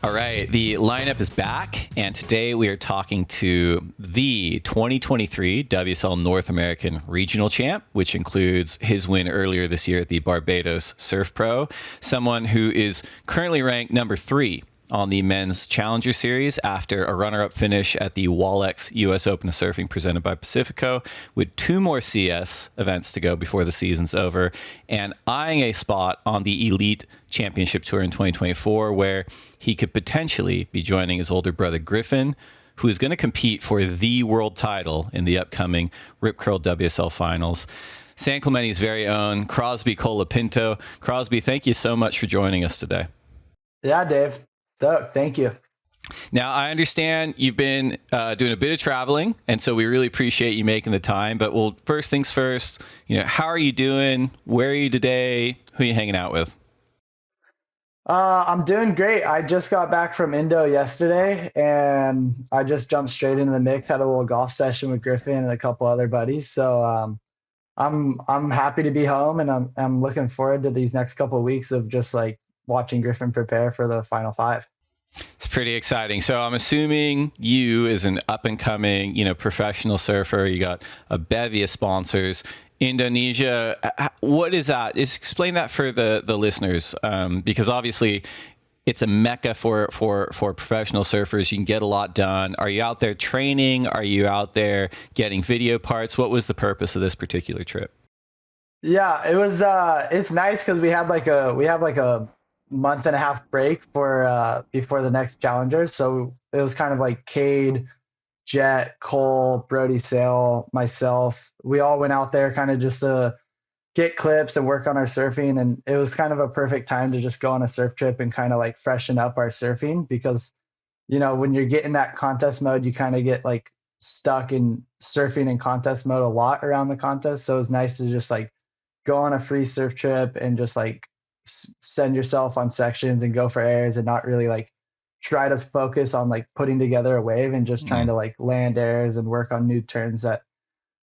All right, the lineup is back, and today we are talking to the 2023 WSL North American Regional Champ, which includes his win earlier this year at the Barbados Surf Pro, someone who is currently ranked number 3 on the Men's Challenger Series after a runner-up finish at the Wallex US Open of Surfing presented by Pacifico, with 2 more CS events to go before the season's over, and eyeing a spot on the Elite Championship Tour in 2024, where he could potentially be joining his older brother Griffin, who is going to compete for the world title in the upcoming Rip Curl WSL Finals. San Clemente's very own Crosby Colapinto. Crosby, thank you so much for joining us today. Yeah, Dave. So, thank you. Now, I understand you've been doing a bit of traveling, and so we really appreciate you making the time. But well, first things first, how are you doing? Where are you today? Who are you hanging out with? I'm doing great. I just got back from Indo yesterday, and I just jumped straight into the mix. Had a little golf session with Griffin and a couple other buddies. So I'm happy to be home, and I'm looking forward to these next couple of weeks of just like watching Griffin prepare for the Final 5. It's pretty exciting. So I'm assuming you, as an up-and-coming, professional surfer, you got a bevy of sponsors. Indonesia, what is that? Explain that for the listeners, because obviously it's a mecca for professional surfers. You can get a lot done. Are you out there training? Are you out there getting video parts? What was the purpose of this particular trip? Yeah, it was. It's nice because we have like a month and a half break for before the next challenger. So it was kind of like Cade, Jet, Cole, Brody Sale, myself. We all went out there kind of just to get clips and work on our surfing. And it was kind of a perfect time to just go on a surf trip and kind of like freshen up our surfing, because, when you're getting that contest mode, you kind of get like stuck in surfing in contest mode a lot around the contest. So it was nice to just like go on a free surf trip and just like send yourself on sections and go for airs and not really like try to focus on like putting together a wave and just trying to like land airs and work on new turns that,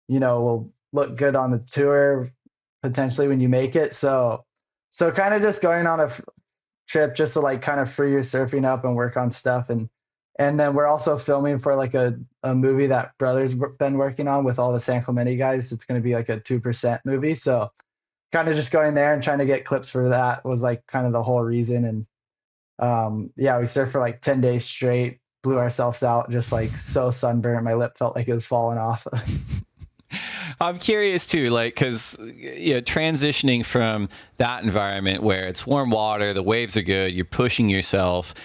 will look good on the tour potentially when you make it. So kind of just going on a trip just to like kind of free your surfing up and work on stuff. And then we're also filming for like a movie that Brother's been working on with all the San Clemente guys. It's going to be like a 2% movie. So kind of just going there and trying to get clips for that was like kind of the whole reason. And we surfed for like 10 days straight, blew ourselves out, just like so sunburnt. My lip felt like it was falling off. I'm curious too, like, because transitioning from that environment where it's warm water, the waves are good, you're pushing yourself.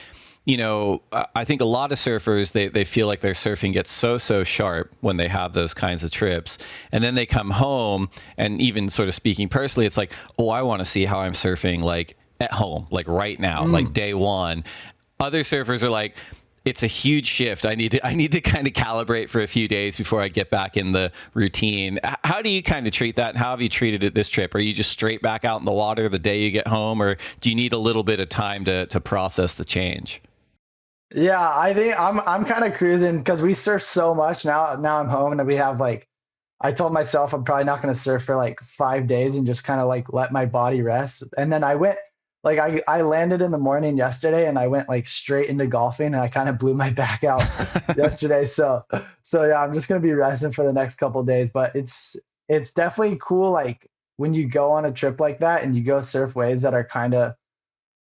I think a lot of surfers, they feel like their surfing gets so sharp when they have those kinds of trips. And then they come home, and even sort of speaking personally, it's like, oh, I want to see how I'm surfing like at home, like right now, like day one. Other surfers are like, it's a huge shift. I need to kind of calibrate for a few days before I get back in the routine. How do you kind of treat that? How have you treated it this trip? Are you just straight back out in the water the day you get home, or do you need a little bit of time to process the change? Yeah, I think I'm kind of cruising because we surf so much now. I'm home, and we have like, I told myself I'm probably not going to surf for like 5 days and just kind of like let my body rest. And then I went like I landed in the morning yesterday, and I went like straight into golfing, and I kind of blew my back out yesterday. So yeah, I'm just going to be resting for the next couple of days. But it's definitely cool, like when you go on a trip like that and you go surf waves that are kind of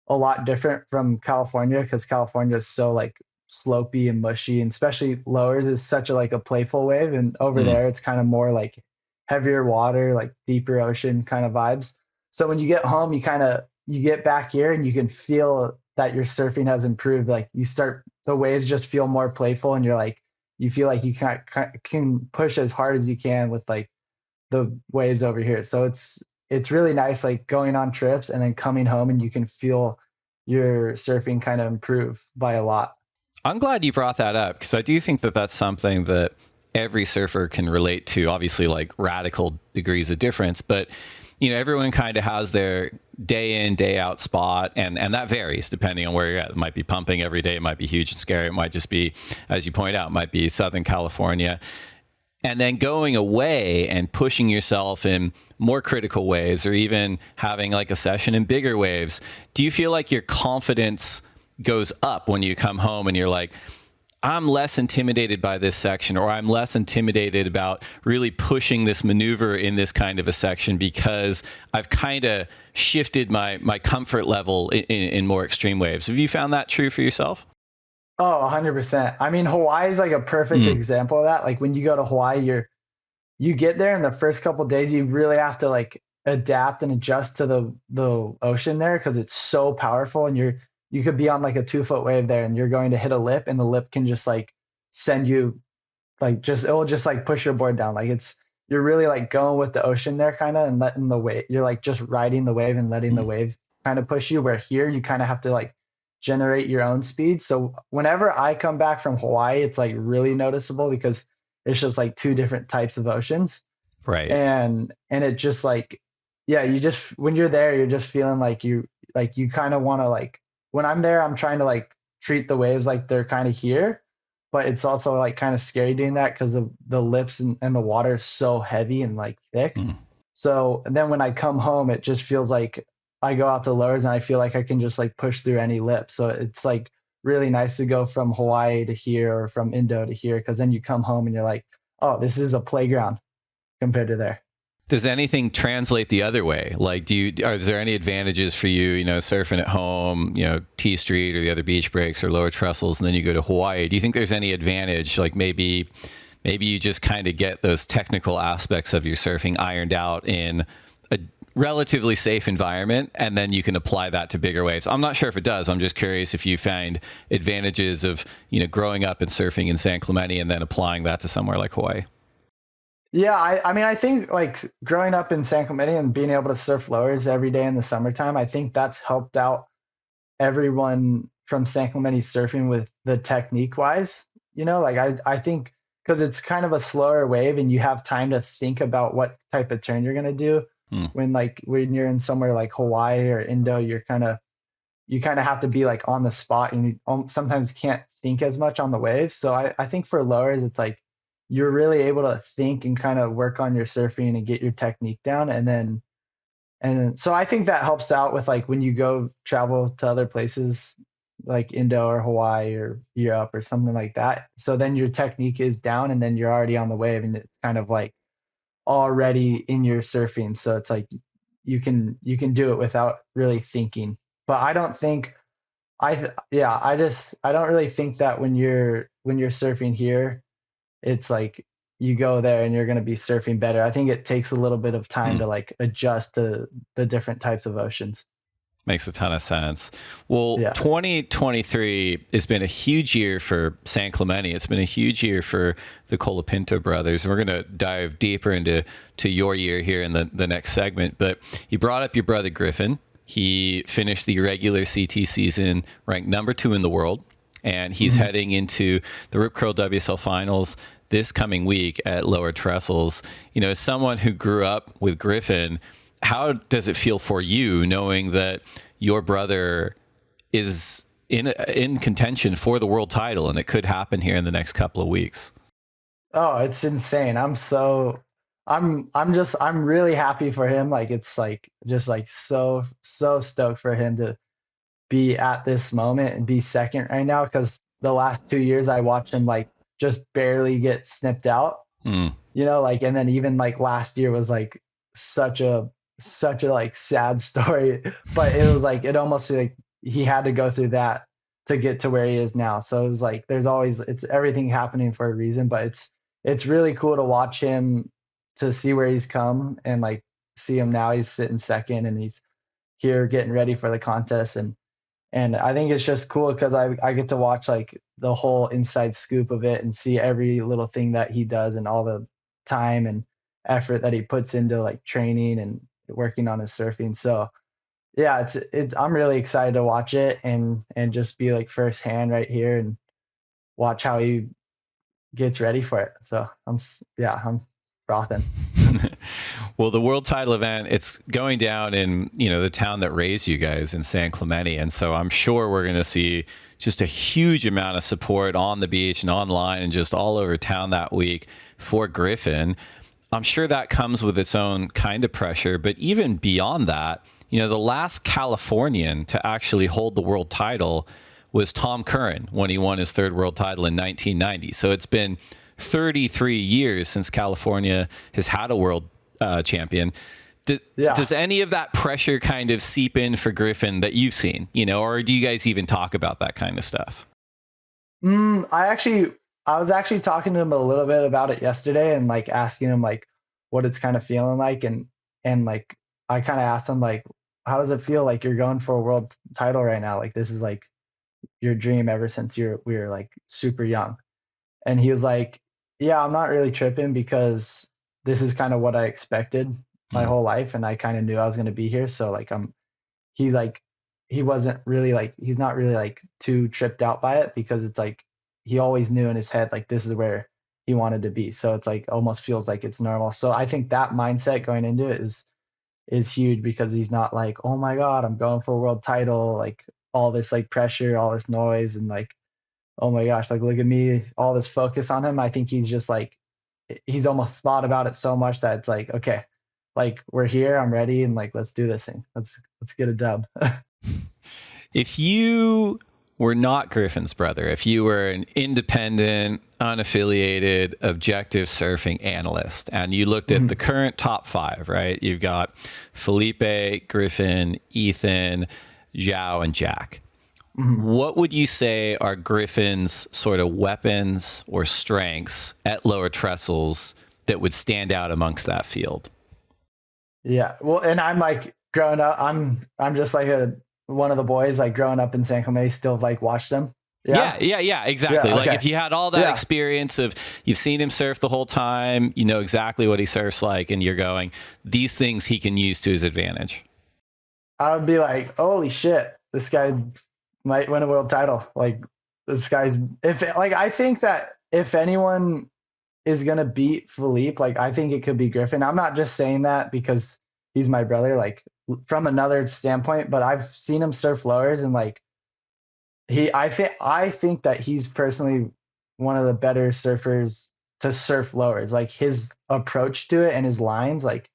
a lot different from California, because California is so like slopey and mushy, and especially Lowers is such a like a playful wave, and over there it's kind of more like heavier water, like deeper ocean kind of vibes. So when you get home, you get back here and you can feel that your surfing has improved. Like the waves just feel more playful, and you feel like you can push as hard as you can with like the waves over here. So it's really nice, like going on trips and then coming home, and you can feel your surfing kind of improve by a lot. I'm glad you brought that up, because I do think that that's something that every surfer can relate to. Obviously, like radical degrees of difference, but everyone kind of has their day in, day out spot, and that varies depending on where you're at. It might be pumping every day, it might be huge and scary, it might just be, as you point out, it might be Southern California. And then going away and pushing yourself in more critical waves, or even having like a session in bigger waves. Do you feel like your confidence goes up when you come home and you're like, I'm less intimidated by this section, or I'm less intimidated about really pushing this maneuver in this kind of a section because I've kind of shifted my comfort level in more extreme waves. Have you found that true for yourself? Oh, 100%. I mean, Hawaii is like a perfect example of that. Like when you go to Hawaii, you get there in the first couple of days, you really have to like adapt and adjust to the ocean there because it's so powerful, and you could be on like a 2 foot wave there and you're going to hit a lip, and the lip can just like send you like it'll just like push your board down. Like you're really like going with the ocean there kind of, and letting the wave, you're like just riding the wave and letting the wave kind of push you, where here you kind of have to like generate your own speed. So whenever I come back from Hawaii, it's like really noticeable because it's just like two different types of oceans. Right. And it just like, yeah, you just, when you're there, you're just feeling like you kind of want to like, when I'm there, I'm trying to like treat the waves like they're kind of here, but it's also like kind of scary doing that because of the lips and the water is so heavy and like thick. So and then when I come home, it just feels like I go out to lowers and I feel like I can just like push through any lip. So it's like really nice to go from Hawaii to here or from Indo to here, because then you come home and you're like, oh, this is a playground compared to there. Does anything translate the other way? Like, is there any advantages for you, surfing at home, T Street or the other beach breaks or Lower Trestles, and then you go to Hawaii? Do you think there's any advantage? Like maybe you just kind of get those technical aspects of your surfing ironed out in a relatively safe environment, and then you can apply that to bigger waves. I'm not sure if it does. I'm just curious if you find advantages of, growing up and surfing in San Clemente and then applying that to somewhere like Hawaii. Yeah, I mean, I think like growing up in San Clemente and being able to surf lowers every day in the summertime, I think that's helped out everyone from San Clemente surfing with the technique wise. Like I think because it's kind of a slower wave and you have time to think about what type of turn you're going to do. When you're in somewhere like Hawaii or Indo, you kind of have to be like on the spot, and you sometimes can't think as much on the wave. So I think for lowers, it's like you're really able to think and kind of work on your surfing and get your technique down. And so I think that helps out with like when you go travel to other places like Indo or Hawaii or Europe or something like that. So then your technique is down and then you're already on the wave, and it's kind of like already in your surfing. So it's like you can do it without really thinking. But I don't think I don't really think that when you're surfing here, it's like you go there and you're going to be surfing better. I think it takes a little bit of time to like adjust to the different types of oceans. Makes a ton of sense. Well, 2023 has been a huge year for San Clemente. It's been a huge year for the Colapinto brothers. We're going to dive deeper into your year here in the next segment. But you brought up your brother, Griffin. He finished the regular CT season ranked number 2 in the world, and he's heading into the Rip Curl WSL Finals this coming week at Lower Trestles. As someone who grew up with Griffin, how does it feel for you knowing that your brother is in contention for the world title and it could happen here in the next couple of weeks? Oh, it's insane. I'm really happy for him. Like it's like just like so stoked for him to be at this moment and be second right now, because the last 2 years I watched him like just barely get snipped out. Like, and then even like last year was like such a like sad story, but it was like it almost like he had to go through that to get to where he is now. So it was like it's everything happening for a reason, but it's really cool to watch him, to see where he's come, and like see him now. He's sitting second and he's here getting ready for the contest, and I think it's just cool because I get to watch like the whole inside scoop of it and see every little thing that he does and all the time and effort that he puts into like training and working on his surfing. So yeah, I'm really excited to watch it and just be like firsthand right here and watch how he gets ready for it. So I'm frothing. Well, the world title event, it's going down in, the town that raised you guys in San Clemente. And so I'm sure we're going to see just a huge amount of support on the beach and online and just all over town that week for Griffin. I'm sure that comes with its own kind of pressure, but even beyond that, the last Californian to actually hold the world title was Tom Curran when he won his third world title in 1990. So it's been 33 years since California has had a world champion. Does any of that pressure kind of seep in for Griffin that you've seen, or do you guys even talk about that kind of stuff? I was actually talking to him a little bit about it yesterday and like asking him like what it's kind of feeling like. And like, I kind of asked him like, how does it feel like you're going for a world title right now? Like, this is like your dream ever since we were like super young. And he was like, yeah, I'm not really tripping because this is kind of what I expected my whole life. And I kind of knew I was going to be here. So like, he wasn't really like, he's not really like too tripped out by it because it's like, he always knew in his head, like this is where he wanted to be. So it's like, almost feels like it's normal. So I think that mindset going into it is huge because he's not like, oh my God, I'm going for a world title. Like all this like pressure, all this noise and like, oh my gosh, like look at me, all this focus on him. I think he's just like, he's almost thought about it so much that it's like, okay, like we're here, I'm ready. And like, let's do this thing. Let's get a dub. If you were not Griffin's brother, if you were an independent, unaffiliated, objective surfing analyst, and you looked at the current top 5, right? You've got Felipe, Griffin, Ethan, Zhao, and Jack. What would you say are Griffin's sort of weapons or strengths at Lower Trestles that would stand out amongst that field? Yeah, well, and I'm like growing up, I'm just like one of the boys like growing up in San Clemente, still like watched him. Yeah, exactly. Yeah, like okay. if you had all that experience of you've seen him surf the whole time, you know exactly what he surfs like, and you're going, these things he can use to his advantage. I would be like, holy shit, this guy might win a world title. Like this guy's, I think that if anyone is going to beat Philippe, like I think it could be Griffin. I'm not just saying that because he's my brother, like from another standpoint, but I've seen him surf lowers and like I think that he's personally one of the better surfers to surf lowers. Like his approach to it and his lines, like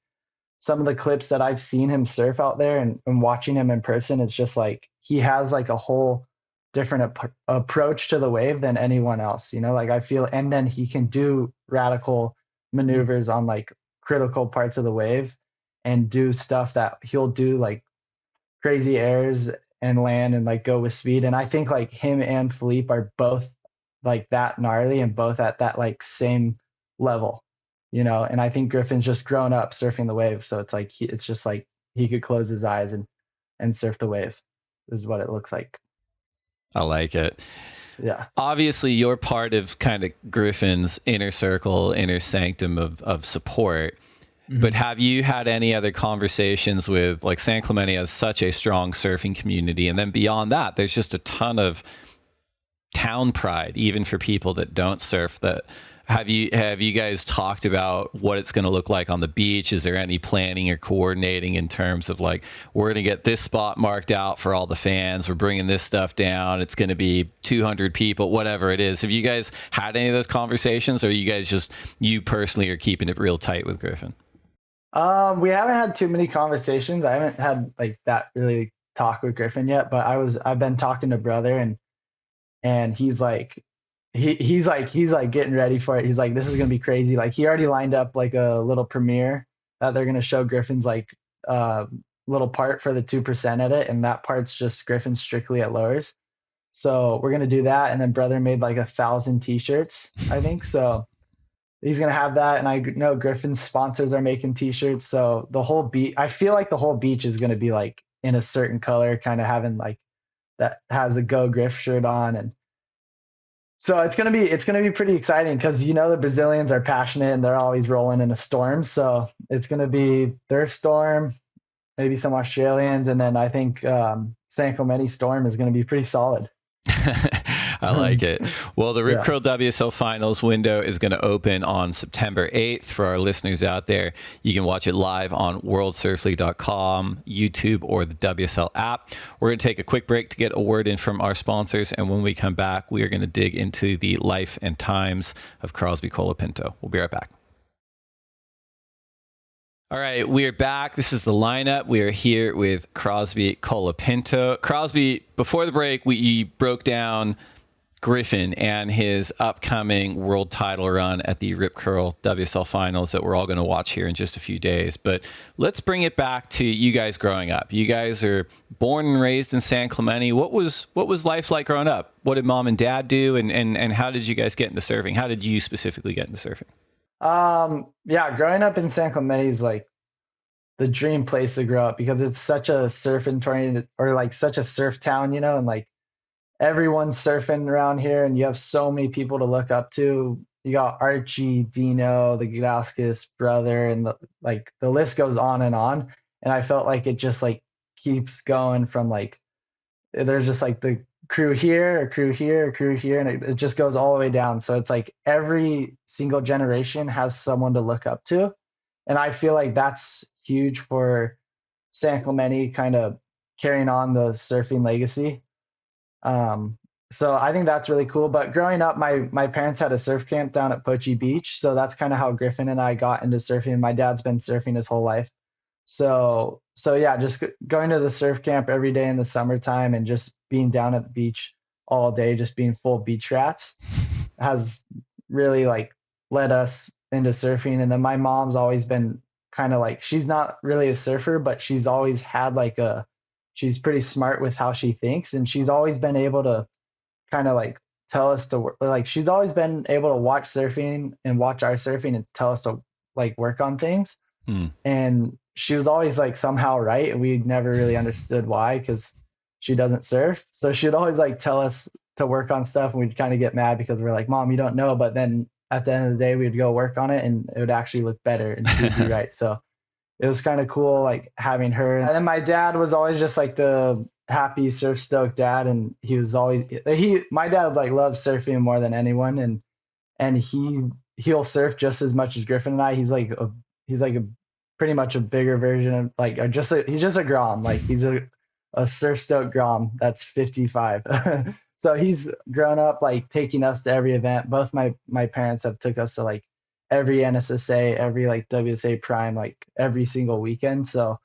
some of the clips that I've seen him surf out there and watching him in person, it's just like he has like a whole different approach to the wave than anyone else, like I feel, and then he can do radical maneuvers on like critical parts of the wave and do stuff that he'll do like crazy airs and land and like go with speed. And I think like him and Philippe are both like that gnarly and both at that like same level, and I think Griffin's just grown up surfing the wave. So it's like, it's just like he could close his eyes and surf the wave is what it looks like. I like it. Yeah. Obviously, you're part of kind of Griffin's inner circle, inner sanctum of support. But have you had any other conversations with, like, San Clemente has such a strong surfing community, and then beyond that, there's just a ton of town pride, even for people that don't surf. That have you guys talked about what it's going to look like on the beach? Is there any planning or coordinating in terms of like, we're going to get this spot marked out for all the fans, we're bringing this stuff down, it's going to be 200 people, whatever it is? Have you guys had any of those conversations, or you guys just, you personally are keeping it real tight with Griffin? We haven't had too many conversations. I haven't had like that really talk with Griffin yet, but I've been talking to brother and he's like, he's like getting ready for it. He's like, this is going to be crazy. Like he already lined up like a little premiere that they're going to show Griffin's like little part for the 2% edit. And that part's just Griffin strictly at lowers. So we're going to do that. And then brother made like 1,000 t-shirts, I think. So he's going to have that. And I know Griffin's sponsors are making t-shirts. So the whole beach, I feel like the whole beach is going to be like in a certain color, kind of having like that has a Go Griff shirt on. And so it's going to be pretty exciting because, the Brazilians are passionate and they're always rolling in a storm. So it's going to be their storm, maybe some Australians. And then I think San Clemente storm is going to be pretty solid. I like it. Well, the Rip Curl WSL Finals window is going to open on September 8th. For our listeners out there, you can watch it live on worldsurfleague.com, YouTube, or the WSL app. We're going to take a quick break to get a word in from our sponsors, and when we come back, we are going to dig into the life and times of Crosby Colapinto. We'll be right back. All right, we are back. This is the lineup. We are here with Crosby Colapinto. Crosby, before the break, we broke down Griffin and his upcoming world title run at the Rip Curl WSL Finals that we're all going to watch here in just a few days. But let's bring it back to you guys growing up. You guys are born and raised in San Clemente. What was life like growing up? What did mom and dad do, and how did you guys get into surfing? How did you specifically get into surfing? Yeah, growing up in San Clemente is like the dream place to grow up because it's such a surfing oriented or like such a surf town, and like everyone's surfing around here and you have so many people to look up to. You got Archie, Dino, the Gdauskas brother, and the list goes on and on. And I felt like it just like keeps going from like there's just like the crew here, a crew here, a crew here, and it just goes all the way down. So it's like every single generation has someone to look up to. And I feel like that's huge for San Clemente kind of carrying on the surfing legacy. So I think that's really cool. But growing up, my parents had a surf camp down at Pochi Beach. So that's kind of how Griffin and I got into surfing. My dad's been surfing his whole life. So yeah, just going to the surf camp every day in the summertime and just being down at the beach all day, just being full beach rats has really like led us into surfing. And then my mom's always been kind of like, she's not really a surfer, but she's always had like she's pretty smart with how she thinks. And she's always been able to kind of like tell us to work. Like she's always been able to watch surfing and watch our surfing and tell us to like work on things. And she was always like somehow right. And we never really understood why, because she doesn't surf. So she'd always like tell us to work on stuff. And we'd kind of get mad because we're like, Mom, you don't know. But then at the end of the day, we'd go work on it and it would actually look better and she'd be right. So it was kind of cool, like having her. And then my dad was always just like the happy surf stoked dad. And he was always, my dad like loves surfing more than anyone. And he'll surf just as much as Griffin and I. He's like a pretty much a bigger version of like he's just a Grom. Like he's a surf stoked Grom that's 55. So he's grown up like taking us to every event. Both my parents have took us to like every NSSA, every like WSA Prime, like every single weekend. So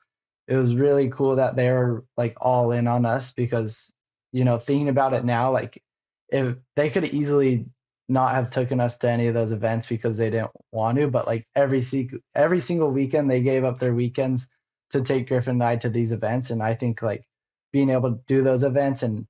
it was really cool that they were like all in on us because, thinking about it now, like if they could easily not have taken us to any of those events because they didn't want to, but like every single weekend they gave up their weekends to take Griffin and I to these events. And I think like being able to do those events and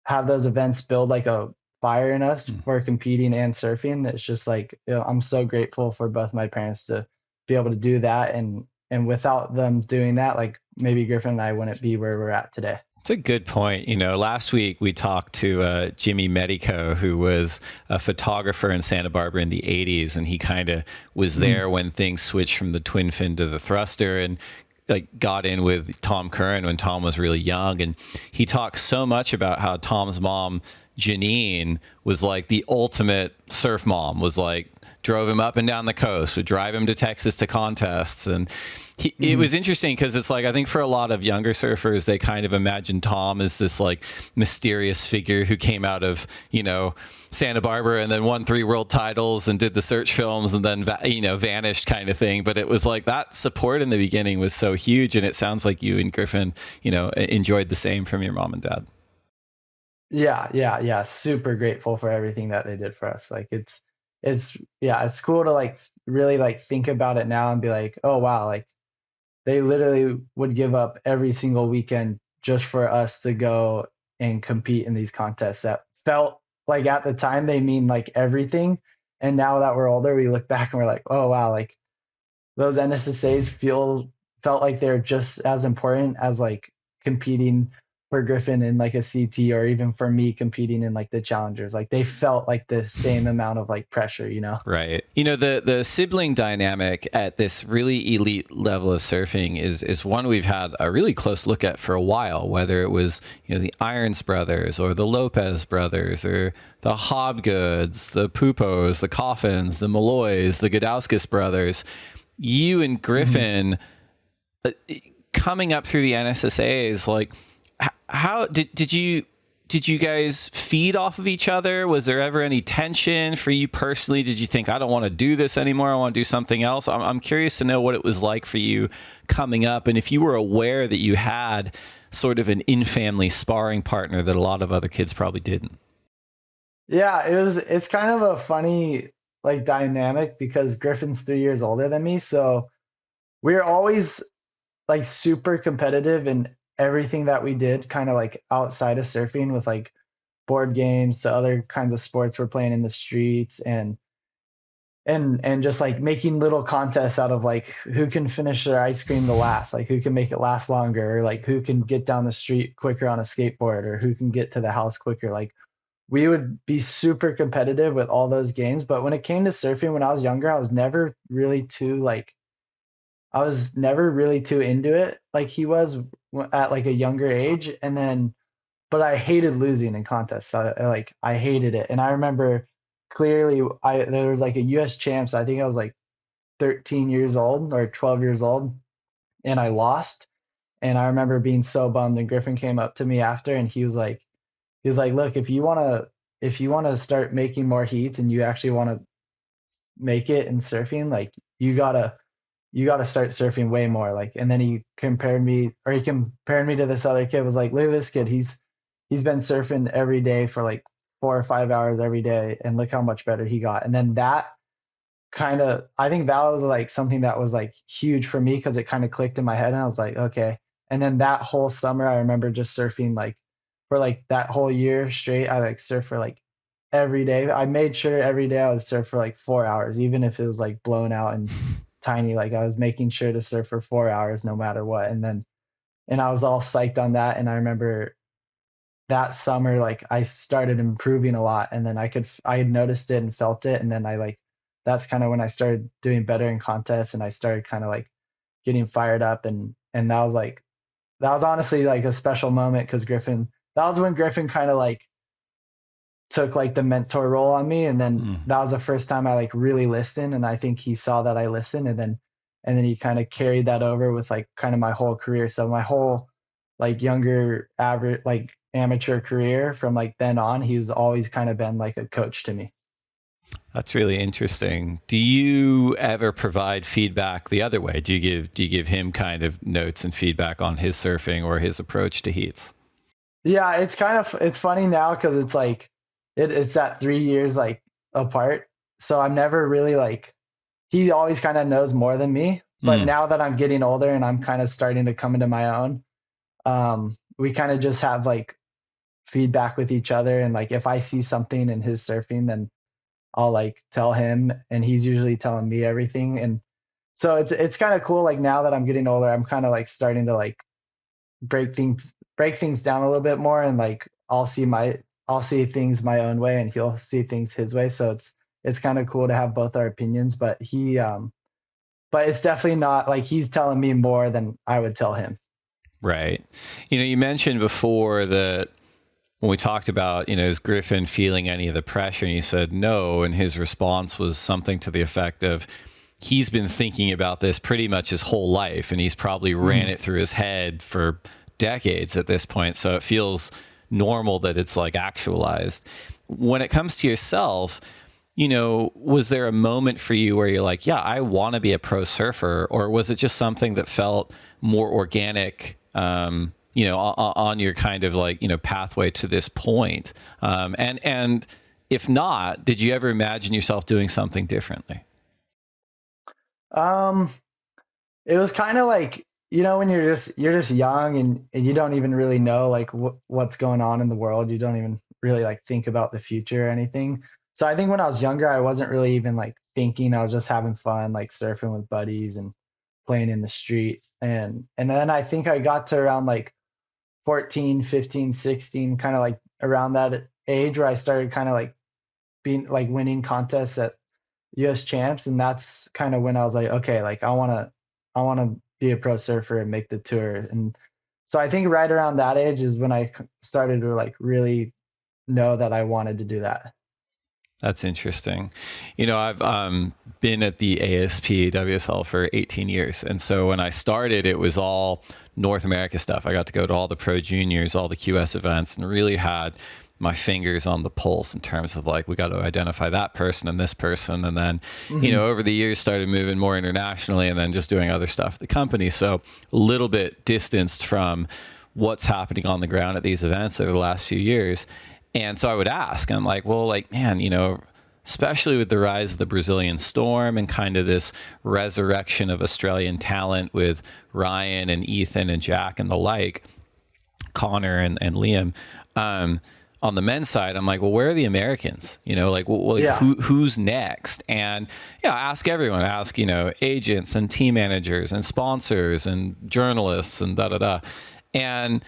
have those events build like a fire in us for competing and surfing, it's just like, I'm so grateful for both my parents to be able to do that. And without them doing that, like maybe Griffin and I wouldn't be where we're at today. It's a good point. Last week we talked to Jimmy Medico, who was a photographer in Santa Barbara in the 80s, and he kind of was there when things switched from the twin fin to the thruster, and like got in with Tom Curran when Tom was really young. And he talked so much about how Tom's mom, Janine, was like the ultimate surf mom, was like drove him up and down the coast, would drive him to Texas to contests. And it was interesting because it's like, I think for a lot of younger surfers, they kind of imagine Tom as this like mysterious figure who came out of, Santa Barbara and then won 3 world titles and did the search films and then, vanished kind of thing. But it was like that support in the beginning was so huge. And it sounds like you and Griffin, enjoyed the same from your mom and dad. Yeah. Super grateful for everything that they did for us. Like it's cool to like really like think about it now and be like, oh wow, like they literally would give up every single weekend just for us to go and compete in these contests that felt like at the time they mean like everything. And now that we're older, we look back and we're like, oh wow, like those NSSAs felt like they're just as important as like competing for Griffin in like a CT, or even for me competing in like the challengers. Like they felt like the same amount of like pressure, Right. The sibling dynamic at this really elite level of surfing is one we've had a really close look at for a while, whether it was, the Irons brothers or the Lopez brothers or the Hobgoods, the Pupos, the Coffins, the Malloys, the Gdauskas brothers. You and Griffin coming up through the NSSAs, like how did you did you guys feed off of each other? Was there ever any tension for you personally? Did you think, I don't want to do this anymore, I want to do something else? I'm curious to know what it was like for you coming up, and if you were aware that you had sort of an in-family sparring partner that a lot of other kids probably didn't. Yeah, it's kind of a funny like dynamic because Griffin's 3 years older than me, so we're always like super competitive in everything that we did, kind of like outside of surfing with like board games to other kinds of sports we're playing in the streets and just like making little contests out of like who can finish their ice cream the last, like who can make it last longer, or like who can get down the street quicker on a skateboard, or who can get to the house quicker. Like we would be super competitive with all those games. But when it came to surfing when I was younger, I was never really too into it like he was at like a younger age. And then, but I hated losing in contests. So I hated it. And I remember clearly there was like a US champs. I think I was like 13 years old or 12 years old and I lost. And I remember being so bummed, and Griffin came up to me after and he was like, look, if you want to start making more heats and you actually want to make it in surfing, like you gotta start surfing way more. Like, and then he compared me to this other kid. Was like, look at this kid. He's been surfing every day for like 4 or 5 hours every day, and look how much better he got. And then that I think that was like something that was like huge for me because it kind of clicked in my head, and I was like, okay. And then that whole summer, I remember just surfing like for like that whole year straight. I like surfed for like every day. I made sure every day I would surf for like 4 hours, even if it was like blown out and tiny. Like I was making sure to surf for 4 hours no matter what. And I was all psyched on that. And I remember that summer, like I started improving a lot, and then I had noticed it and felt it. And then that's kind of when I started doing better in contests, and I started kind of like getting fired up. And that was honestly like a special moment because that was when Griffin kind of like took like the mentor role on me. And then that was the first time I like really listened. And I think he saw that I listened, and then he kind of carried that over with like kind of my whole career. So my whole like younger average, like amateur career from like then on, he's always kind of been like a coach to me. That's really interesting. Do you ever provide feedback the other way? Do you give him kind of notes and feedback on his surfing or his approach to heats? Yeah, it's funny now because it's like it's that 3 years like apart. So I'm never really like, he always kind of knows more than me. But now that I'm getting older and I'm kind of starting to come into my own, we kind of just have like feedback with each other. And like if I see something in his surfing, then I'll like tell him, and he's usually telling me everything. And so it's kind of cool. Like now that I'm getting older, I'm kind of like starting to like break things down a little bit more, and like I'll see things my own way and he'll see things his way. So it's kind of cool to have both our opinions, but but it's definitely not like he's telling me more than I would tell him. Right. You mentioned before that when we talked about, is Griffin feeling any of the pressure, and you said no, and his response was something to the effect of, he's been thinking about this pretty much his whole life, and he's probably ran it through his head for decades at this point. So it feels normal that it's like actualized. When it comes to yourself, was there a moment for you where you're like, yeah, I want to be a pro surfer? Or was it just something that felt more organic, on your kind of like, pathway to this point? And if not, did you ever imagine yourself doing something differently? It was kind of like, when you're just young and you don't even really know like what's going on in the world. You don't even really like think about the future or anything. So I think when I was younger, I wasn't really even like thinking. I was just having fun, like surfing with buddies and playing in the street. And then I think I got to around like 14, 15, 16, kind of like around that age where I started kind of like being like winning contests at US champs. And that's kind of when I was like, okay, like I want to be a pro surfer and make the tour. And so I think right around that age is when I started to like really know that I wanted to do that. That's interesting. I've been at the ASP WSL for 18 years. And so when I started, it was all North America stuff. I got to go to all the pro juniors, all the QS events, and really had my fingers on the pulse in terms of like, we got to identify that person and this person. And then, over the years started moving more internationally and then just doing other stuff at the company. So a little bit distanced from what's happening on the ground at these events over the last few years. And so I would ask, I'm like, well, like, man, especially with the rise of the Brazilian Storm and kind of this resurrection of Australian talent with Ryan and Ethan and Jack and the like, Connor and Liam, on the men's side, I'm like, well, where are the Americans? Who's next? And ask everyone, ask agents and team managers and sponsors and journalists and and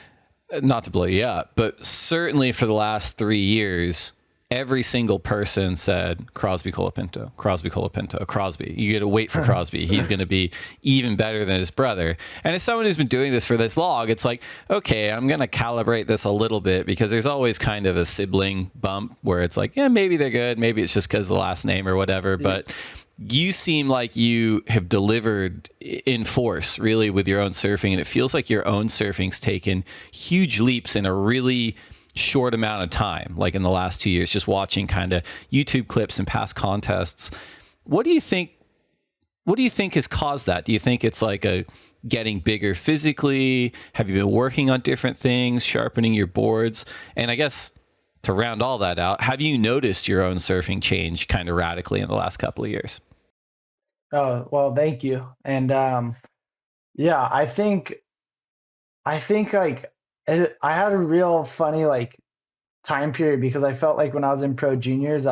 not to blow you up, but certainly for the last 3 years, every single person said Crosby Colapinto, Crosby Colapinto, Crosby. You got to wait for Crosby. He's going to be even better than his brother. And as someone who's been doing this for this long, it's like, okay, I'm going to calibrate this a little bit because there's always kind of a sibling bump where it's like, yeah, maybe they're good. Maybe it's just because of the last name or whatever. But you seem like you have delivered in force really with your own surfing. And it feels like your own surfing's taken huge leaps in a really short amount of time, like in the last 2 years, just watching kind of YouTube clips and past contests. What do you think has caused that? Do you think it's like a getting bigger physically? Have you been working on different things, sharpening your boards? And I guess to round all that out, have you noticed your own surfing change kind of radically in the last couple of years? Oh, well, thank you. And I think like I had a real funny like time period because I felt like when I was in pro juniors,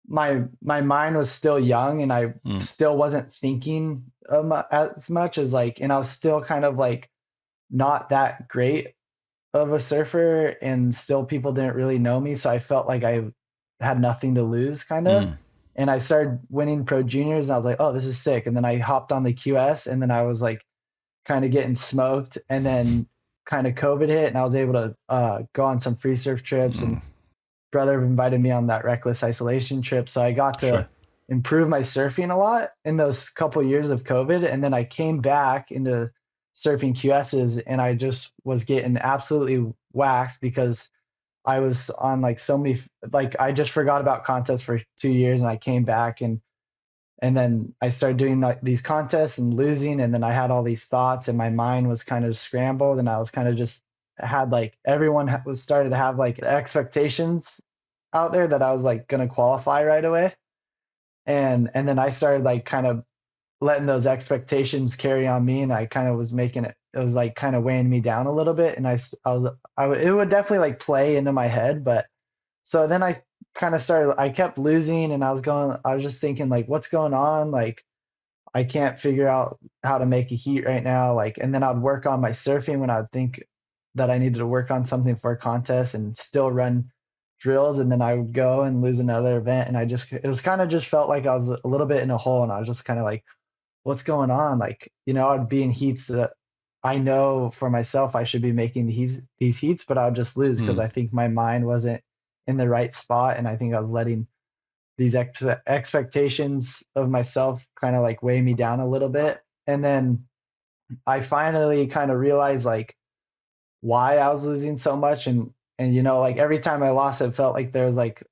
my mind was still young and I still wasn't thinking as much as like, and I was still kind of like not that great of a surfer and still people didn't really know me. So I felt like I had nothing to lose kind of. And I started winning pro juniors and I was like, oh, this is sick. And then I hopped on the QS and then I was like kind of getting smoked. And then kind of COVID hit and I was able to go on some free surf trips and brother invited me on that reckless isolation trip. So I got to improve my surfing a lot in those couple of years of COVID. And then I came back into surfing QSs and I just was getting absolutely waxed because I was on like so many, like I just forgot about contests for 2 years and I came back and then I started doing these contests and losing. And then I had all these thoughts and my mind was kind of scrambled and I was kind of just had like, everyone was started to have like expectations out there that I was like going to qualify right away. And then I started like kind of letting those expectations carry on me. And I kind of was making it was like kind of weighing me down a little bit. And it would definitely like play into my head. But so then I kind of I kept losing and I was just thinking like, what's going on? Like, I can't figure out how to make a heat right now. Like, and then I'd work on my surfing when I'd think that I needed to work on something for a contest and still run drills. And then I would go and lose another event. And it was kind of just felt like I was a little bit in a hole and I was just kind of like, what's going on? Like, I'd be in heats that I know for myself, I should be making these heats, but I would just lose because I think my mind wasn't in the right spot. And I think I was letting these expectations of myself kind of like weigh me down a little bit. And then I finally kind of realized like why I was losing so much. And like every time I lost, it felt like there was like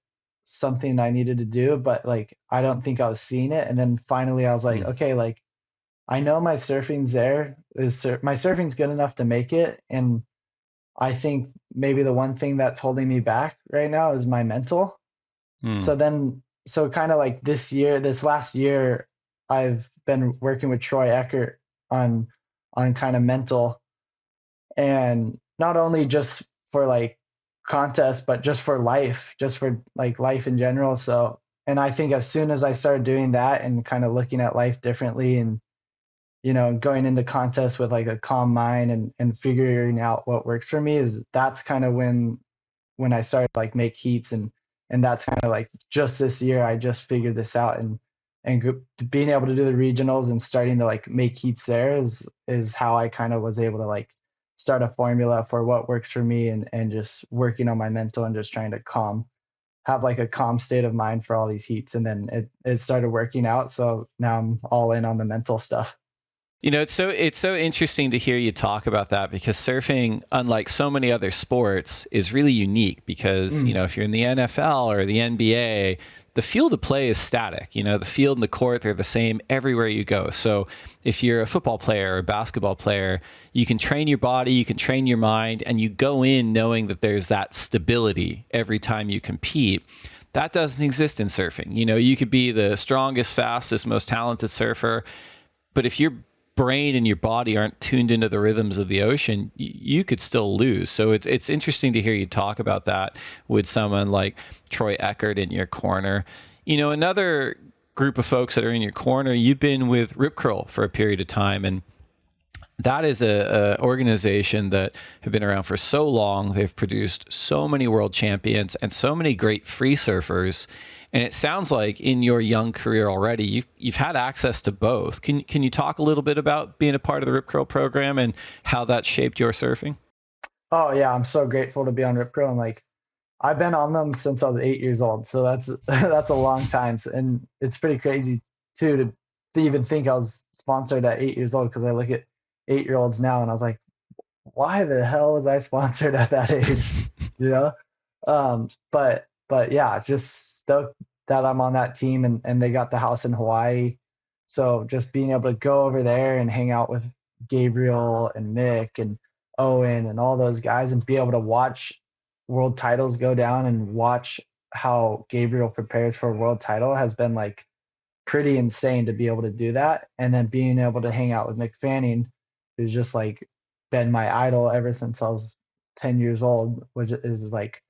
something I needed to do, but like, I don't think I was seeing it. And then finally I was like, okay, like I know my surfing's there. My surfing's good enough to make it. And I think maybe the one thing that's holding me back right now is my mental. So kind of like this last year, I've been working with Troy Eckert on kind of mental, and not only just for like contests, but just for life in general. So, and I think as soon as I started doing that and kind of looking at life differently and going into contests with like a calm mind and figuring out what works for me, that's kind of when I started like make heats and that's kind of like just this year I just figured this out and being able to do the regionals and starting to like make heats there is how I kind of was able to like start a formula for what works for me and just working on my mental and just trying to have like a calm state of mind for all these heats. And then it started working out. So now I'm all in on the mental stuff. It's so interesting to hear you talk about that, because surfing, unlike so many other sports, is really unique because, if you're in the NFL or the NBA, the field of play is static. The field and the court, they're the same everywhere you go. So if you're a football player or a basketball player, you can train your body, you can train your mind, and you go in knowing that there's that stability every time you compete. That doesn't exist in surfing. You could be the strongest, fastest, most talented surfer, but if your brain and your body aren't tuned into the rhythms of the ocean, you could still lose. So it's interesting to hear you talk about that with someone like Troy Eckert in your corner. Another group of folks that are in your corner, you've been with Rip Curl for a period of time, and that is a organization that have been around for so long. They've produced so many world champions and so many great free surfers. And it sounds like in your young career already, you've had access to both. Can you talk a little bit about being a part of the Rip Curl program and how that shaped your surfing? Oh yeah, I'm so grateful to be on Rip Curl, and like I've been on them since I was 8 years old. So that's that's a long time, and it's pretty crazy too to even think I was sponsored at 8 years old, because I look at 8-year-olds now and I was like, why the hell was I sponsored at that age? you know? But yeah, just stoked that I'm on that team, and they got the house in Hawaii. So just being able to go over there and hang out with Gabriel and Nick and Owen and all those guys, and be able to watch world titles go down and watch how Gabriel prepares for a world title has been like pretty insane to be able to do that. And then being able to hang out with Mick Fanning, who's just like been my idol ever since I was 10 years old, which is like,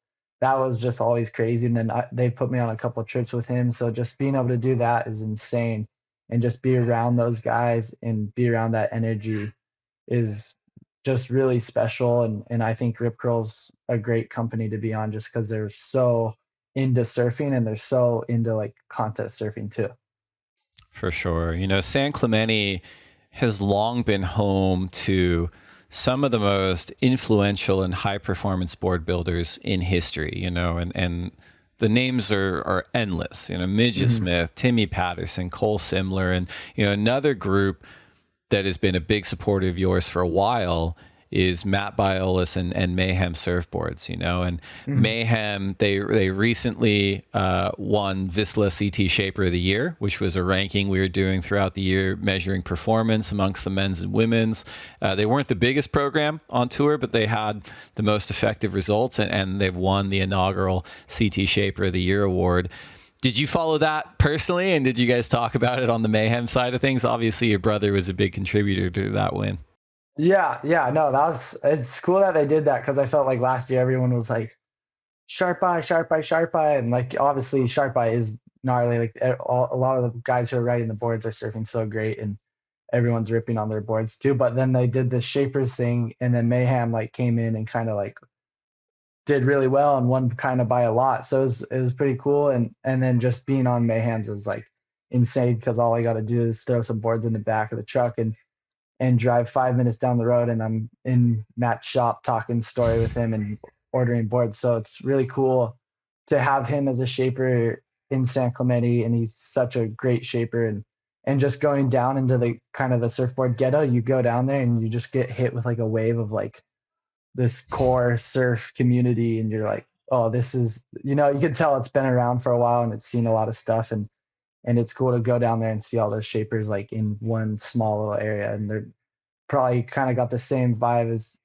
that was just always crazy. And then they put me on a couple of trips with him. So just being able to do that is insane. And just be around those guys and be around that energy is just really special. And I think Rip Curl's a great company to be on, just because they're so into surfing and they're so into like contest surfing too. For sure. San Clemente has long been home to some of the most influential and high performance board builders in history, and the names are endless, Midget Smith, Timmy Patterson, Cole Simler, and, another group that has been a big supporter of yours for a while is Matt Biolis and Mayhem Surfboards, and Mayhem, they recently won Vissla CT Shaper of the Year, which was a ranking we were doing throughout the year, measuring performance amongst the men's and women's. They weren't the biggest program on tour, but they had the most effective results, and they've won the inaugural CT Shaper of the Year award. Did you follow that personally, and did you guys talk about it on the Mayhem side of things? Obviously, your brother was a big contributor to that win. Yeah, no, it's cool that they did that, because I felt like last year everyone was like, sharp eye, sharp eye, sharp eye. And like, obviously sharp eye is gnarly. Like a lot of the guys who are riding the boards are surfing so great, and everyone's ripping on their boards too. But then they did the Shapers thing, and then Mayhem like came in and kind of like did really well and won kind of by a lot. So it was pretty cool. And then just being on Mayhem's is like insane, because all I got to do is throw some boards in the back of the truck and drive 5 minutes down the road, and I'm in Matt's shop talking story with him and ordering boards. So it's really cool to have him as a shaper in San Clemente, and he's such a great shaper. And just going down into the kind of the surfboard ghetto, you go down there and you just get hit with like a wave of like this core surf community, and you're like, oh, this is, you can tell it's been around for a while and it's seen a lot of stuff, and it's cool to go down there and see all those shapers like in one small little area, and they're probably kind of got the same vibe as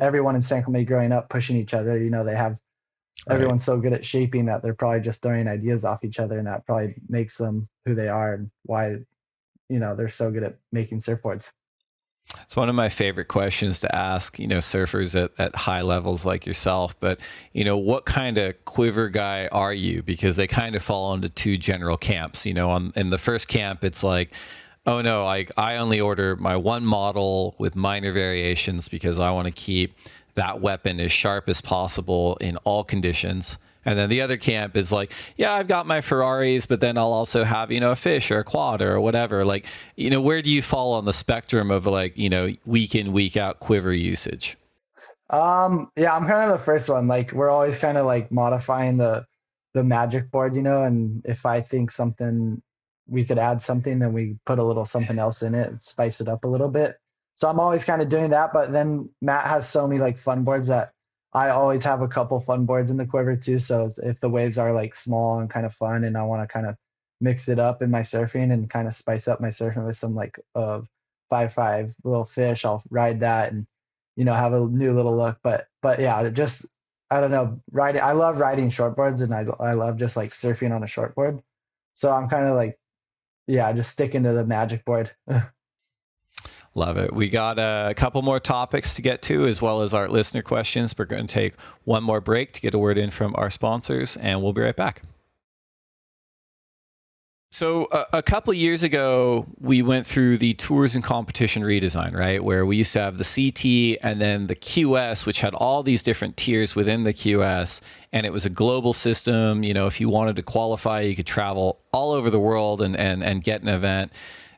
everyone in San Clemente growing up, pushing each other. They have everyone's so good at shaping that they're probably just throwing ideas off each other, and that probably makes them who they are and why they're so good at making surfboards. It's one of my favorite questions to ask, surfers at high levels like yourself. But, what kind of Quiver guy are you? Because they kind of fall into two general camps. In the first camp, it's like, oh no, I only order my one model with minor variations because I want to keep that weapon as sharp as possible in all conditions. And then the other camp is like, yeah, I've got my Ferraris, but then I'll also have, a fish or a quad or whatever. Like, where do you fall on the spectrum of like, week in, week out Quiver usage? Yeah, I'm kind of the first one. Like, we're always kind of like modifying the magic board, and if I think something we could add something, then we put a little something else in it and spice it up a little bit. So I'm always kind of doing that. But then Matt has so many like fun boards that I always have a couple fun boards in the Quiver too. So if the waves are like small and kind of fun, and I want to kind of mix it up in my surfing and kind of spice up my surfing with some like 5-5 little fish, I'll ride that and have a new little look. But yeah, just I don't know, riding. I love riding shortboards, and I love just like surfing on a shortboard. So I'm kind of like, yeah, just sticking to the magic board. Love it. We got a couple more topics to get to, as well as our listener questions. We're going to take one more break to get a word in from our sponsors, and we'll be right back. So a couple of years ago, we went through the tours and competition redesign, right? Where we used to have the CT and then the QS, which had all these different tiers within the QS. And it was a global system. If you wanted to qualify, you could travel all over the world and get an event.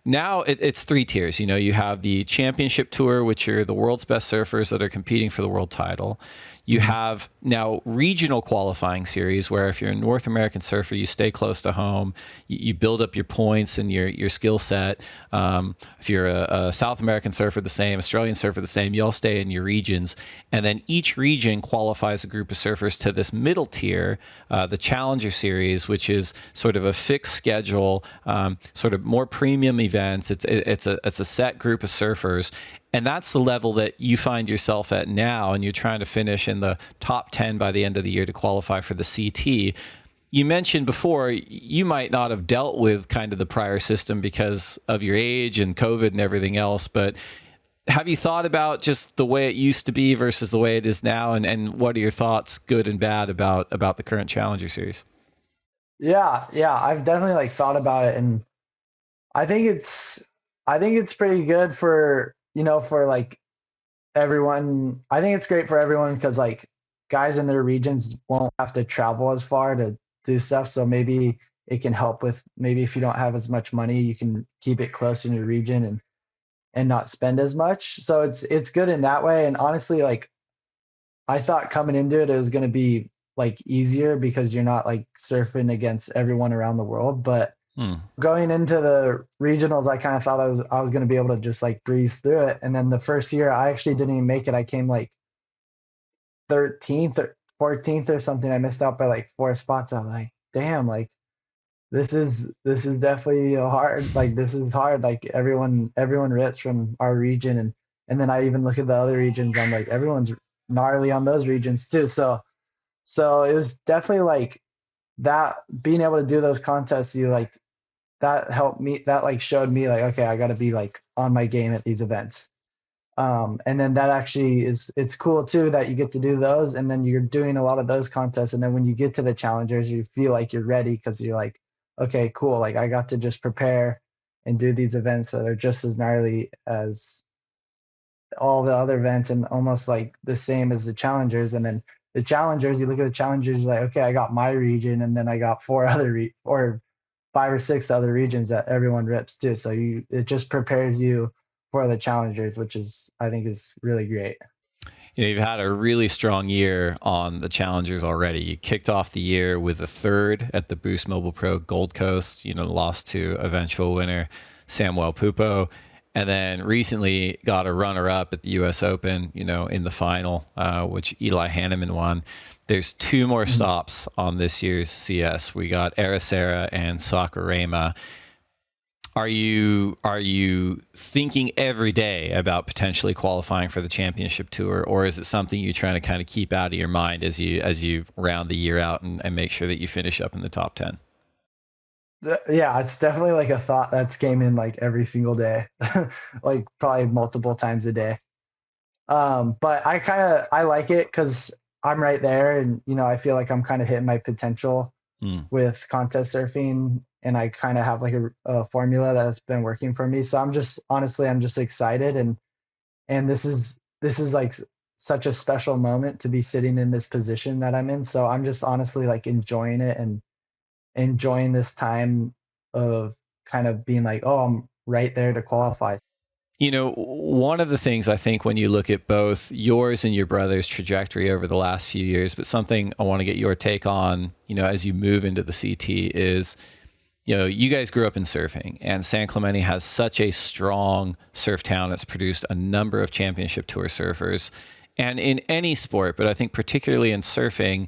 Now it's 3 tiers. You have the championship tour, which are the world's best surfers that are competing for the world title. You have now regional qualifying series, where if you're a North American surfer, you stay close to home, you build up your points and your skill set. If you're a South American surfer, the same, Australian surfer, the same, you all stay in your regions. And then each region qualifies a group of surfers to this middle tier, the Challenger Series, which is sort of a fixed schedule, sort of more premium events. It's a set group of surfers. And that's the level that you find yourself at now, and you're trying to finish in the top 10 by the end of the year to qualify for the CT. You mentioned before you might not have dealt with kind of the prior system because of your age and COVID and everything else, but have you thought about just the way it used to be versus the way it is now, and what are your thoughts, good and bad, about the current Challenger Series? Yeah, I've definitely like thought about it, and I think it's pretty good for for like everyone. I think it's great for everyone because like guys in their regions won't have to travel as far to do stuff. So maybe it can help with, maybe if you don't have as much money, you can keep it close in your region and not spend as much. So it's good in that way. And honestly, like I thought coming into it, it was going to be like easier because you're not like surfing against everyone around the world. But going into the regionals, I kind of thought I was going to be able to just like breeze through it. And then the first year, I actually didn't even make it. I came like 13th or 14th or something. I missed out by like 4 spots. I'm like, damn, like this is definitely hard. Like this is hard. Like everyone rips from our region, and then I even look at the other regions. I'm like, everyone's gnarly on those regions too. So it was definitely like that, being able to do those contests. You like, that helped me, that like showed me like, okay, I got to be like on my game at these events. And then that actually it's cool too that you get to do those, and then you're doing a lot of those contests, and then when you get to the challengers, you feel like you're ready because you're like, okay, cool, like I got to just prepare and do these events that are just as gnarly as all the other events and almost like the same as the challengers. And then the challengers, you look at the challengers, you're like, okay, I got my region, and then I got 4 other or 5 or 6 other regions that everyone rips too. So it just prepares you for the challengers, which I think is really great. You've had a really strong year on the challengers already. You kicked off the year with a 3rd at the Boost Mobile Pro Gold Coast, lost to eventual winner Samuel Pupo, and then recently got a runner-up at the U.S. Open, in the final, which Eli Hanneman won. There's 2 more stops on this year's CS. We got Ericeira and Sakurema. Are you thinking every day about potentially qualifying for the championship tour, or is it something you're trying to kind of keep out of your mind as you round the year out and make sure that you finish up in the top 10? Yeah, it's definitely like a thought that's came in like every single day, like probably multiple times a day. But I like it because I'm right there, and I feel like I'm kind of hitting my potential with contest surfing, and I kind of have like a formula that's been working for me. So I'm just excited, and this is like such a special moment to be sitting in this position that I'm in. So I'm just honestly like enjoying it and enjoying this time of kind of being like, oh, I'm right there to qualify. One of the things I think when you look at both yours and your brother's trajectory over the last few years, but something I want to get your take on, as you move into the CT is, you guys grew up in surfing, and San Clemente has such a strong surf town. It's produced a number of championship tour surfers, and in any sport, but I think particularly in surfing,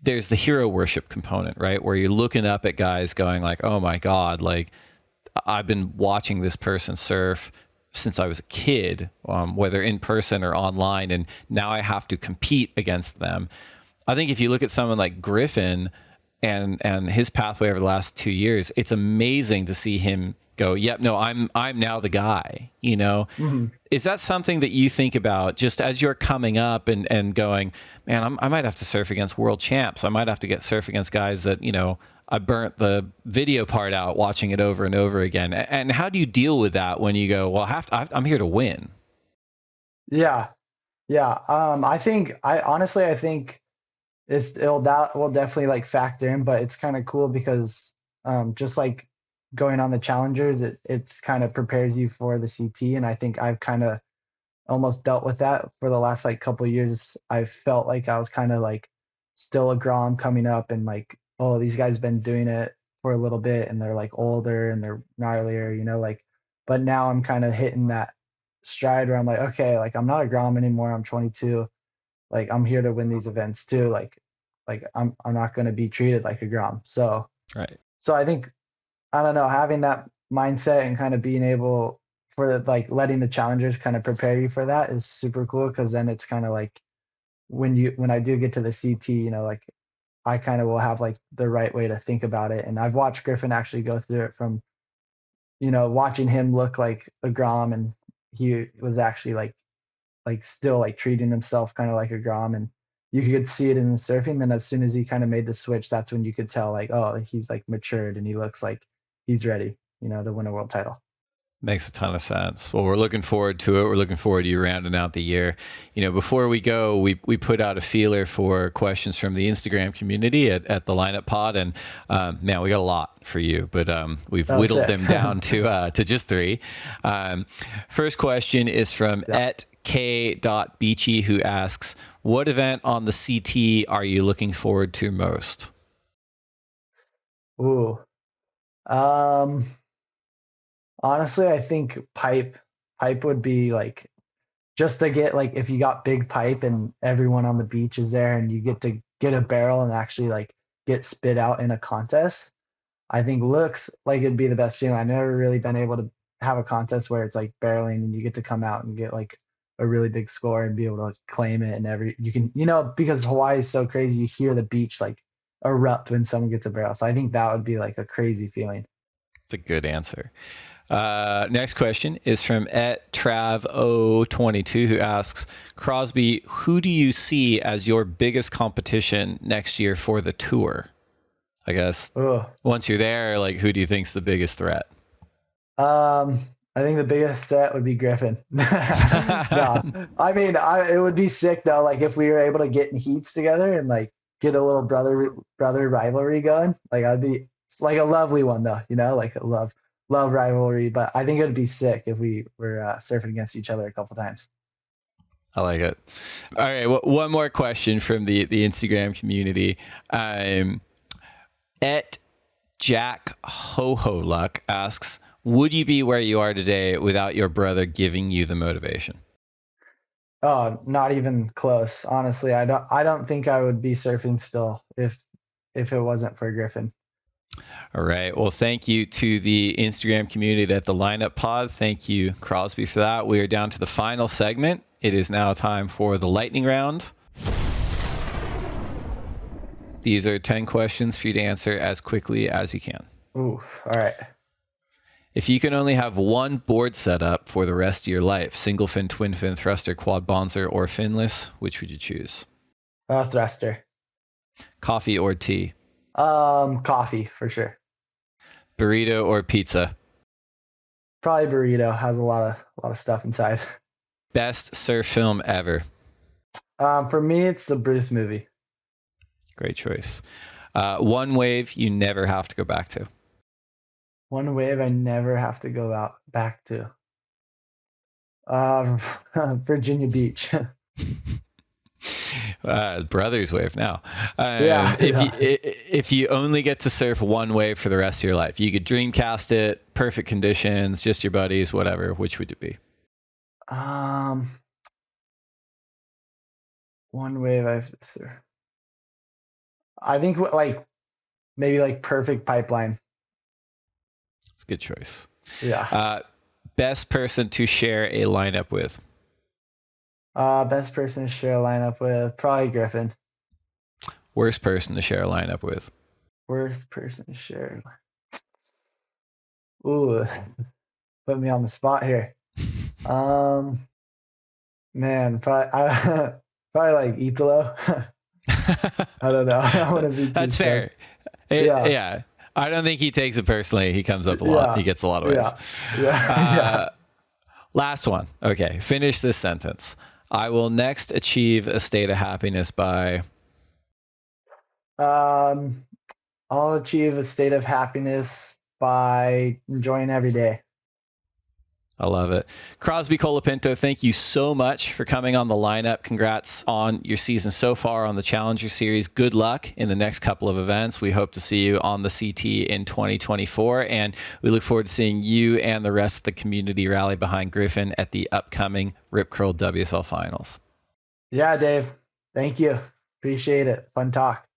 there's the hero worship component, right? Where you're looking up at guys going like, oh my God, like I've been watching this person surf since I was a kid, whether in person or online, and now I have to compete against them. I think if you look at someone like Griffin and his pathway over the last 2 years, it's amazing to see him go, yep, no, I'm now the guy, Mm-hmm. Is that something that you think about just as you're coming up and going, man, I might have to surf against world champs. I might have to get surf against guys that, I burnt the video part out watching it over and over again. And how do you deal with that when you go, well, I'm here to win? Yeah. Yeah. I think that will definitely like factor in, but it's kind of cool because just like going on the challengers, it's kind of prepares you for the CT. And I think I've kind of almost dealt with that for the last like couple of years. I felt like I was kind of like still a Grom coming up and like, oh, these guys been doing it for a little bit and they're like older and they're gnarlier, like, but now I'm kind of hitting that stride where I'm like, okay, like I'm not a Grom anymore. I'm 22. Like I'm here to win these events too. Like I'm not going to be treated like a Grom. So, right. So I think, I don't know, having that mindset and kind of being able for like letting the challengers kind of prepare you for that is super cool. Cause then it's kind of like when I do get to the CT, like I kind of will have like the right way to think about it. And I've watched Griffin actually go through it from, watching him look like a Grom and he was actually like still like treating himself kind of like a Grom, and you could see it in the surfing. Then as soon as he kind of made the switch, that's when you could tell like, oh, he's like matured and he looks like he's ready, to win a world title. Makes a ton of sense. Well, we're looking forward to it. We're looking forward to you rounding out the year. Before we go, we put out a feeler for questions from the Instagram community at the lineup pod, and man, we got a lot for you, but we've whittled them down to just 3. First question is from @k.beachy, who asks, what event on the CT are you looking forward to most? Ooh. Honestly, I think pipe would be like, just to get like, if you got big pipe and everyone on the beach is there and you get to get a barrel and actually like get spit out in a contest, I think looks like it'd be the best feeling. I've never really been able to have a contest where it's like barreling and you get to come out and get like a really big score and be able to like, claim it. And you can, because Hawaii is so crazy, you hear the beach like erupt when someone gets a barrel. So I think that would be like a crazy feeling. It's a good answer. Next question is from @Trav022, who asks, Crosby, who do you see as your biggest competition next year for the tour? I guess once you're there, like, who do you think's the biggest threat? I think the biggest threat would be Griffin. No, I mean, it would be sick though. Like if we were able to get in heats together and like get a little brother rivalry going, like it's like a lovely one though, like a love rivalry. But I think it would be sick if we were surfing against each other a couple times. I like it. All right. Well, one more question from the Instagram community. Jack Luck asks, would you be where you are today without your brother giving you the motivation? Oh, not even close. Honestly, I don't think I would be surfing still if it wasn't for Griffin. All right. Well, thank you to the Instagram community at the lineup pod. Thank you, Crosby, for that. We are down to the final segment. It is now time for the lightning round. These are 10 questions for you to answer as quickly as you can. Ooh, all right. If you can only have one board setup for the rest of your life, single fin, twin fin, thruster, quad bonzer, or finless, which would you choose? Thruster. Coffee or tea? Coffee for sure. Burrito or pizza? Probably burrito. Has a lot of stuff inside. Best surf film ever? For me, it's the Bruce movie. Great choice. One wave you never have to go back to? One wave I never have to go back to. Virginia Beach. Brothers wave now. Yeah, If you only get to surf one wave for the rest of your life, you could dreamcast it, perfect conditions, just your buddies, whatever. Which would it be? One wave I've surfed. I think like maybe like perfect pipeline. It's a good choice. Yeah. Best person to share a lineup with? Best person to share a lineup with, probably Griffin. Worst person to share a lineup with? Worst person to share. Ooh, put me on the spot here. Man, probably like Italo. I don't know. I want to be. That's fair. Yeah. I don't think he takes it personally. He comes up a lot. He gets a lot of waves. Yeah. Last one. Okay. Finish this sentence. I will next achieve a state of happiness by. I'll achieve a state of happiness by enjoying every day. I love it. Crosby Colapinto, thank you so much for coming on the lineup. Congrats on your season so far on the Challenger Series. Good luck in the next couple of events. We hope to see you on the CT in 2024, and we look forward to seeing you and the rest of the community rally behind Griffin at the upcoming Rip Curl WSL Finals. Yeah, Dave. Thank you. Appreciate it. Fun talk.